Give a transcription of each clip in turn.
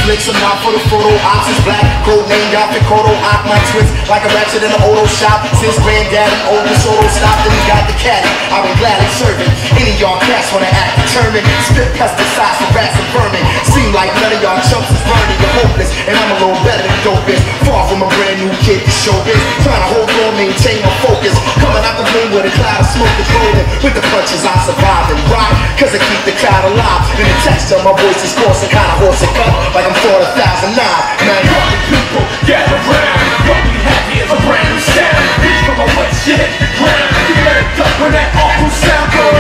flicks, I'm not for the photo ops. It's black, code name, got the Kodo op. My twist like a ratchet in an auto shop. Since granddad and old Soto stopped and he got the caddy, I've been gladly serving. Any of y'all cats wanna act determined. Spit pesticides for rats and vermin. Seem like none of y'all chumps is burning. You're hopeless, and I'm a little better than dopest. Far from a brand new kid to show this. Trying to hold on, maintain my focus. Coming out the room with a cloud of smoke is rolling. With the punches I survive and rock, cause I keep the crowd alive. And the texture of my voice is coarse and kinda hoarse and cut, like I'm 40,009. Man, party people, gather round. What we have here is a brand new sound. Reach from a wet shit hit the ground. You better duck when that awful sound goes.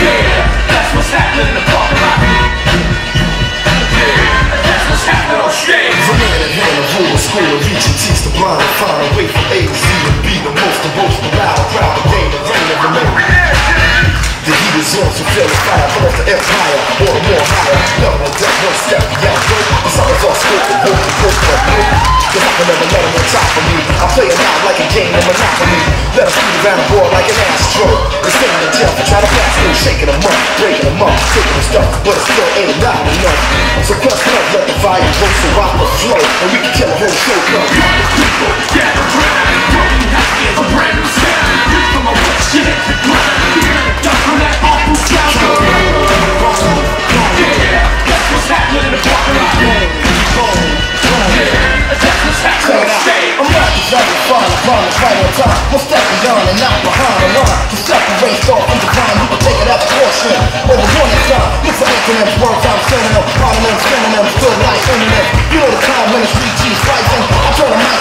Yeah, that's what's happening in the parking lot. Yeah, that's what's happening on stage. From hand in hand, a rule of school, and reach and teach the blind and find a way from A to Z to be the most emotional, loud, proud, the game, the reign of the man. The heat is on, so feel the fire, come off the empire, or the more higher. Level and death, one step beyond growth. The summer's all spoken, woke and broke for growth. Cause I can never let them on top of me. I play it out like a game of Monopoly. Let them speed around the board like an astro. They're staying in jail for trying to pass me, shaking them up, breaking them up, taking them stuff, but it still ain't loud enough. So quest up, let the fire grow so I will flow, and we can kill a whole show. Party people, gather round. What we have here is a brand new sound. Reach from a wet shit hit the ground. You better duck when that awful sound goes. Yeah, that's what's happening in the parking lot. Yeah, that's what's happening on stage. I'm not the judge of fun, I'm running right on time. I'm stepping on and not behind the line. To separate off from the time, you can take it out the portion. Over one at a time, look for acronyms, words I'm sending them. Parting them, spinning them, still like sending them. You know the time when it's 3G's rising. I turn the mic